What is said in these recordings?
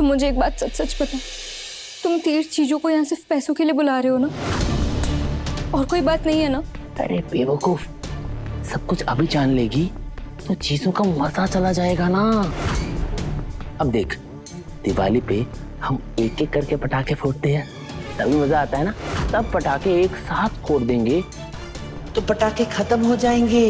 मुझे एक बात सच सच बता, तुम तीर्थ चीजों को यहाँ सिर्फ पैसों के लिए बुला रहे हो ना? और कोई बात नहीं है ना? अरे बेवकूफ, सब कुछ अभी जान लेगी तो चीजों का मजा चला जाएगा ना। अब देख, दिवाली पे हम एक एक करके पटाखे फोड़ते हैं, तभी मजा आता है ना। तब पटाखे एक साथ फोड़ देंगे तो पटाखे खत्म हो जाएंगे।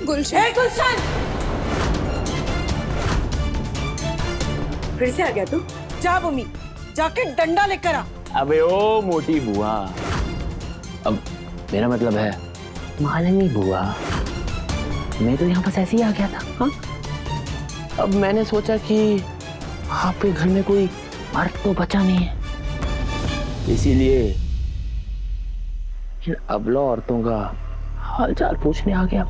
गुलशन, गुलशन, फिर से आ गया तू? जा भूमि, जाके डंडा लेकर आ। अबे ओ मोटी बुआ, अब मेरा मतलब है मालिनी बुआ, मैं तो यहाँ पास ऐसे ही आ गया था। हाँ, अब मैंने सोचा कि आपके घर में कोई मर्द तो बचा नहीं है, इसीलिए इन अबला औरतों का हालचाल पूछने आ गया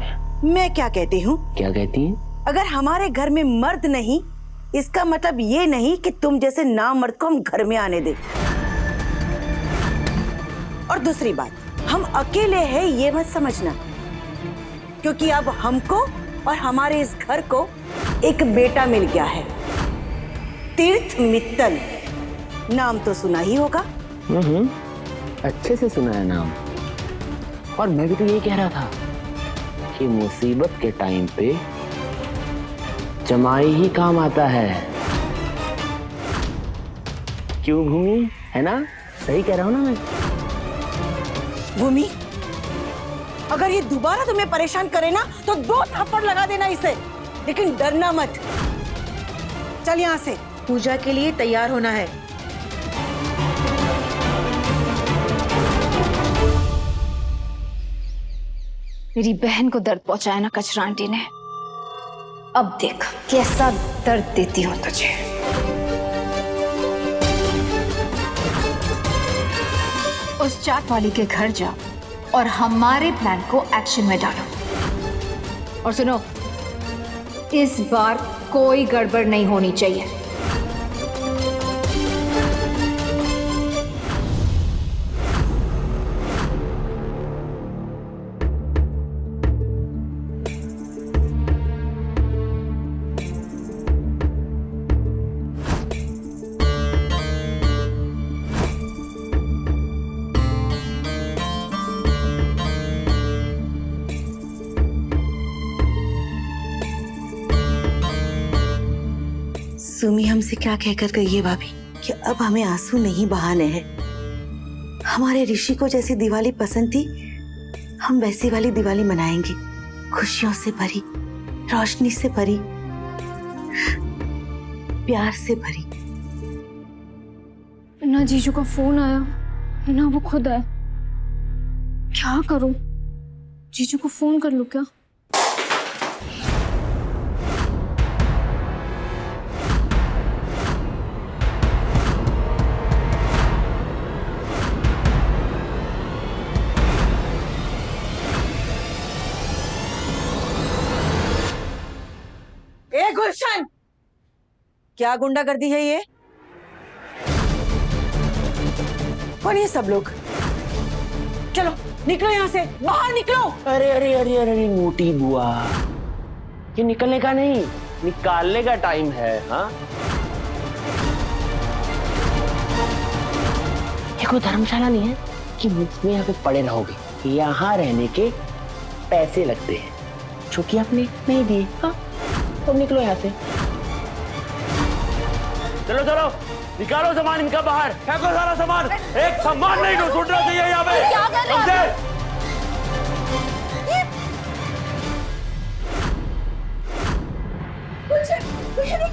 मैं क्या कहती हूँ? क्या कहती हैं? अगर हमारे घर में मर्द नहीं, इसका मतलब ये नहीं कि तुम जैसे नामर्द को हम घर में आने दे। और दूसरी बात, हम अकेले हैं ये मत समझना, क्योंकि अब हमको और हमारे इस घर को एक बेटा मिल गया है, तीर्थ मित्तल। नाम तो सुना ही होगा। अच्छे से सुना है नाम। और मैं भी तो यही कह रहा था कि मुसीबत के टाइम पे जमाई ही काम आता है। क्यों भूमि, है ना? सही कह रहा हूं ना मैं? भूमि, अगर ये दोबारा तुम्हें परेशान करे ना तो 2 थप्पड़ लगा देना इसे, लेकिन डरना मत। चल यहाँ से, पूजा के लिए तैयार होना है। मेरी बहन को दर्द पहुंचाया ना कचरा आंटी ने, अब देख कैसा दर्द देती हूँ तुझे। उस चाट वाली के घर जाओ और हमारे प्लान को एक्शन में डालो। और सुनो, इस बार कोई गड़बड़ नहीं होनी चाहिए। सुमी हमसे क्या कहकर गई है भाभी कि अब हमें आंसू नहीं बहाने हैं। हमारे ऋषि को जैसी दिवाली पसंद थी, हम वैसी वाली दिवाली मनाएंगे, खुशियों से भरी, रोशनी से भरी, प्यार से भरी। ना जीजू का फोन आया ना वो खुद आया, क्या करूं? जीजू को फोन कर लूं क्या? ए गुलशन, क्या गुंडागर्दी है ये? कौन ये सब लोग? चलो निकलो यहाँ से, बाहर निकलो। अरे अरे अरे अरे मोटी बुआ, ये निकलने का नहीं, निकालने का टाइम है। हाँ, ये कोई धर्मशाला नहीं है कि मुफ्त में यहाँ पे पड़े रहोगे। यहाँ रहने के पैसे लगते हैं जो कि आपने नहीं दिए। हाँ, तो निकलो यहाँ से। चलो चलो, निकालो सामान इनका बाहर, फेंको सारा सामान। एक सामान नहीं छूटना चाहिए यहाँ पे। क्या कर रहे हो?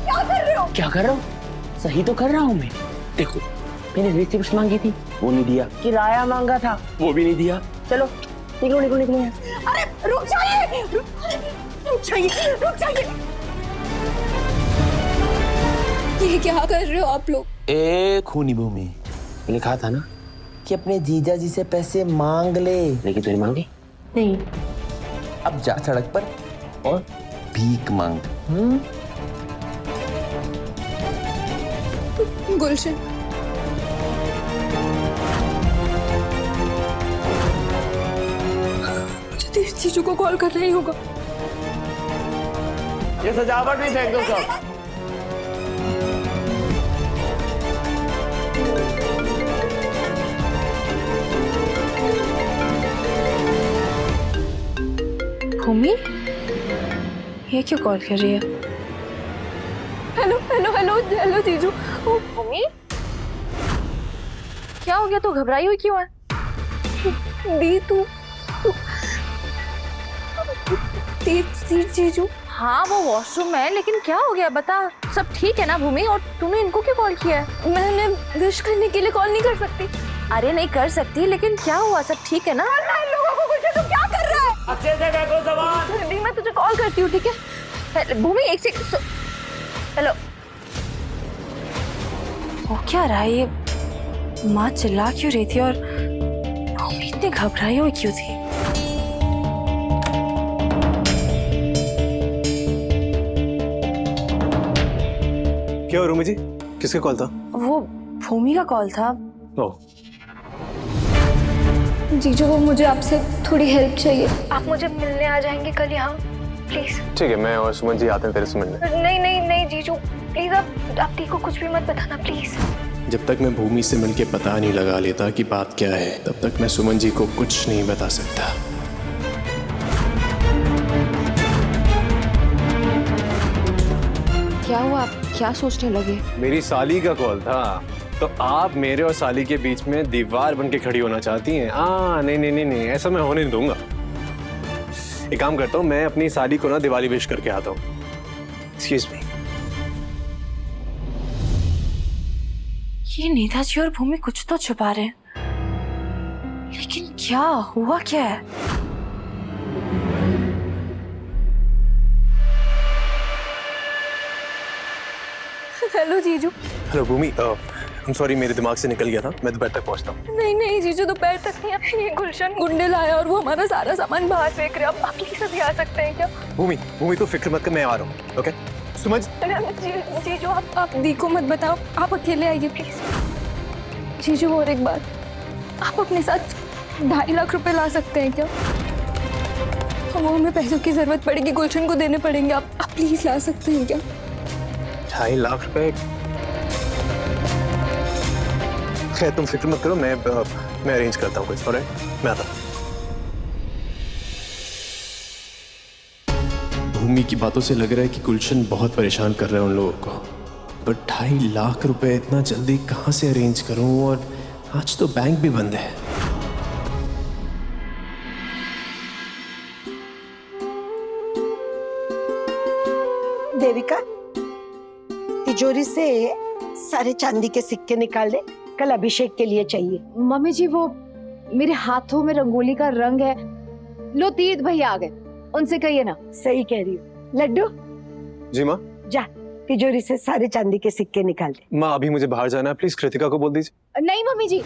क्या कर रहे हो? क्या कर रहा हूँ? सही तो कर रहा हूँ मैं। देखो, मैंने रिसिप्ट मांगी थी, वो नहीं दिया। किराया मांगा था, वो भी नहीं दिया। चलो निकलो निकलो निकलो यहाँ से। अरे रुक जाइए, रुक जाइए, रुक जाइए। ये क्या कर रहे हो आप लोग? ए खूनी भूमि, लिखा था ना कि अपने जीजा जी से पैसे मांग ले, लेकिन तूने मांगे नहीं। अब जा सड़क पर और भीख मांग। गुलशन, मुझे जीजू को कॉल करना ही होगा। ये सजावट भी फेंक दो सब। भूमि, ये क्यों कॉल कर रही है? हेलो हेलो हेलो हेलो जीजू। ओ भूमि, क्या हो गया? तू घबराई हुई क्यों है? दी तू जीजू। हाँ वो वॉशरूम में है, लेकिन क्या हो गया बता। सब ठीक है ना भूमि? और तूने इनको क्यों कॉल किया है? मैंने विश करने के लिए कॉल नहीं कर सकती। अरे नहीं कर सकती, लेकिन क्या हुआ? सब ठीक है ना? लोगों को कुछ, तू क्या कर रहा है? अच्छे से देखो सामान। दी, मैं तुझे कॉल करती हूँ, ठीक है? भूमि एक सेकंड। हेलो, हो क्या रहा है ये? माँ चिल्ला क्यों रही थी और भूमि इतनी घबराई हुई क्यों थी? क्या हो रूमी जी, किसका कॉल था? वो भूमि का कॉल था। ओह, जीजू वो मुझे आपसे थोड़ी हेल्प चाहिए। आप मुझे मिलने आ जाएंगे कल यहाँ प्लीज? ठीक है, मैं और सुमन जी आते हैं तेरे से मिलने। नहीं नहीं नहीं जीजू प्लीज, आप दी को कुछ भी मत बताना प्लीज। जब तक मैं भूमि से मिलके पता नहीं लगा लेता कि बात क्या है, तब तक मैं सुमन जी को कुछ नहीं बता सकता। क्या हुआ? आप क्या सोचने लगे? मेरी साली का कॉल था, तो आप मेरे और साली के बीच में दीवार बन के खड़ी होना चाहती हैं? नहीं नहीं नहीं नहीं, ऐसा मैं होने नहीं दूंगा। एक काम करता हूँ, मैं अपनी साली को ना दिवाली विश करके आता हूँ। Excuse me. ये नेताजी और भूमि कुछ तो छुपा रहे हैं, लेकिन क्या हुआ? क्या है? हेलो जीजू। हेलो भूमि, सॉरी मेरे दिमाग से निकल गया था, मैं दोपहर तक पहुँचता हूँ। नहीं नहीं जीजू, दोपहर तक नहीं। ये गुलशन गुंडे लाया और वो हमारा सारा सामान बाहर फेंक रहे हैं। आप प्लीज अभी आ सकते हैं क्या? भूमि भूमि तो फिक्र मत कर, मैं आ रहा हूँ। ओके सुमन जीजू आप दी को मत बताओ, आप अकेले आइए प्लीज। जीजू और एक बात, आप अपने साथ 2.5 लाख रुपए ला सकते हैं क्या? वो हमें पैसों की जरूरत पड़ेगी, गुलशन को देने पड़ेंगे। आप प्लीज ला सकते हैं क्या? 2.5 लाख रुपए? खैर तुम फिक्र मत करो, मैं अरेंज करता हूँ कुछ। ऑलराइट, मैं आता हूँ। भूमि की बातों से लग रहा है कि गुलशन बहुत परेशान कर रहा है उन लोगों को, पर 2.5 लाख रुपए इतना जल्दी कहाँ से अरेंज करूँ? और आज तो बैंक भी बंद है। देविका, तिजोरी से सारे चांदी के सिक्के निकाल दे, कल अभिषेक के लिए चाहिए। मम्मी जी वो मेरे हाथों में रंगोली का रंग है। लो तीर्थ भैया आ गए, उनसे कहिए ना। सही कह रही हो। लड्डू जी माँ। जा तिजोरी से सारे चांदी के सिक्के निकाल दे। माँ अभी मुझे बाहर जाना है, प्लीज कृतिका को बोल दीजिए। नहीं मम्मी जी,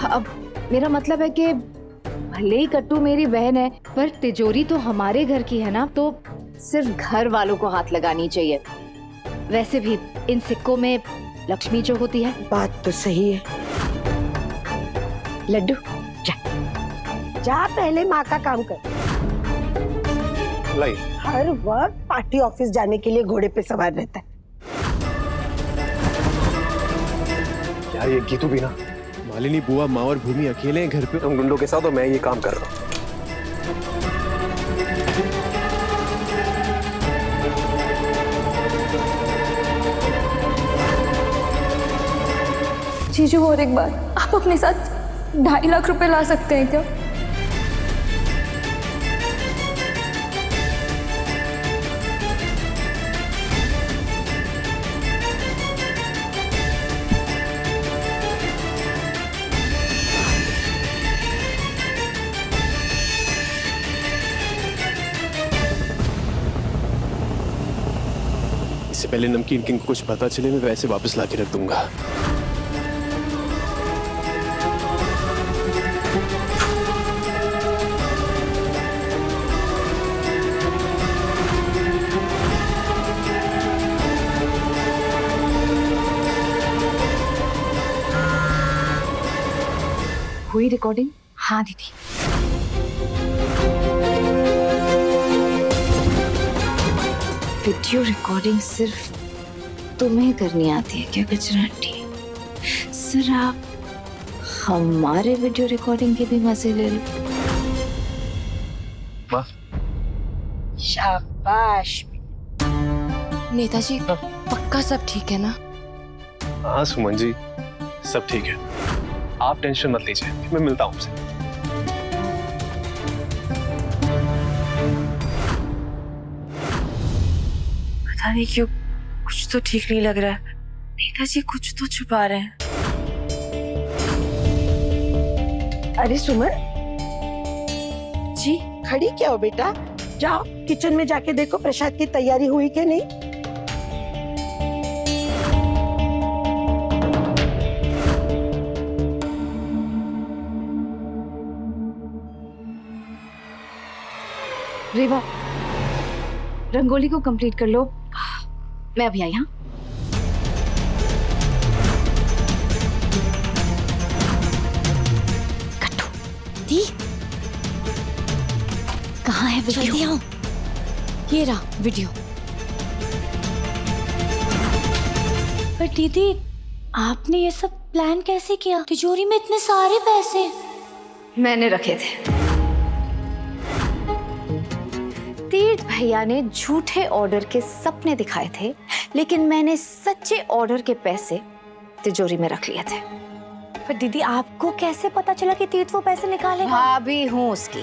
अब मेरा मतलब है कि भले ही कट्टू मेरी बहन है, पर तिजोरी तो हमारे घर की है ना, तो सिर्फ घर वालों को हाथ लगानी चाहिए। वैसे भी इन सिक्कों में लक्ष्मी जो होती है। बात तो सही है। लड्डू जा जा, पहले माँ का काम कर। लाई। हर वक्त पार्टी ऑफिस जाने के लिए घोड़े पे सवार रहता है। यार ये गीतू भी ना, मालिनी बुआ, माँ और भूमि अकेले हैं घर पे उन गुंडों के साथ, और मैं ये काम कर रहा हूँ। जीजू और एक बार, आप अपने साथ 2.5 लाख रुपए ला सकते हैं क्या? इससे पहले नमकीन किंग को कुछ पता चले, मैं वैसे वापस लाके रख दूंगा। हुई रिकॉर्डिंग? हाँ दीदी। वीडियो रिकॉर्डिंग सिर्फ तुम्हें करनी आती है क्या कचरा आंटी? सर आप हमारे वीडियो रिकॉर्डिंग के भी मजे ले लो। वाह। शाबाश। नेताजी पक्का सब ठीक है ना? हाँ सुमन जी, सब ठीक है, आप टेंशन मत लीजिए, मैं मिलता हूँ आपसे। पता नहीं क्यों कुछ तो ठीक नहीं लग रहा है। नेताजी कुछ तो छुपा रहे हैं। अरे सुमन, जी खड़ी क्या हो बेटा? जाओ किचन में जाके देखो प्रसाद की तैयारी हुई कि नहीं। रेवा, रंगोली को कंप्लीट कर लो, मैं अभी आई। हाँ, कट्टू दी कहाँ है वीडियो? ये रहा वीडियो। पर दीदी आपने ये सब प्लान कैसे किया? तिजोरी में इतने सारे पैसे मैंने रखे थे। तीर्थ भैया ने झूठे ऑर्डर के सपने दिखाए थे, लेकिन मैंने सच्चे ऑर्डर के पैसे तिजोरी में रख लिए थे। पर दीदी आपको कैसे पता चला कि तीर्थ वो पैसे निकालेगा? भाभी हूँ उसकी,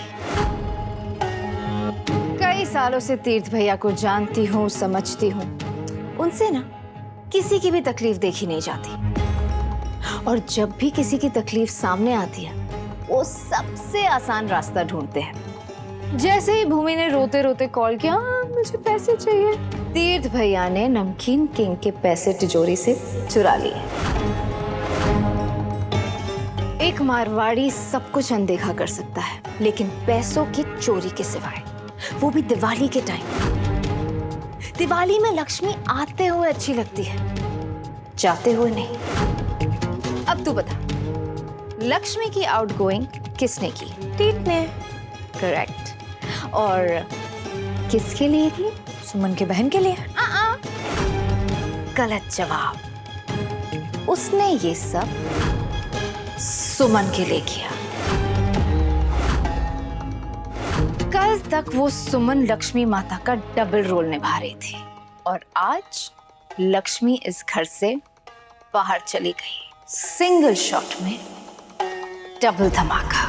कई सालों से तीर्थ भैया को जानती हूँ, समझती हूँ। उनसे ना किसी की भी तकलीफ देखी नहीं जाती, और जब भी किसी की तकलीफ सामने आती है वो सबसे आसान रास्ता ढूंढते हैं। जैसे ही भूमि ने रोते रोते कॉल किया, मुझे पैसे चाहिए, तीर्थ भैया ने नमकीन किंग के पैसे तिजोरी से चुरा लिए। एक मारवाड़ी सब कुछ अनदेखा कर सकता है, लेकिन पैसों की चोरी के सिवाय, वो भी दिवाली के टाइम। दिवाली में लक्ष्मी आते हुए अच्छी लगती है, जाते हुए नहीं। अब तू बता, लक्ष्मी की आउटगोइंग किसने की? तीर्थ ने। करेक्ट। और किसके लिए की? सुमन के बहन के लिए। गलत जवाब। उसने ये सब सुमन के लिए किया। कल तक वो सुमन लक्ष्मी माता का डबल रोल निभा रही थी, और आज लक्ष्मी इस घर से बाहर चली गई। सिंगल शॉट में डबल धमाका।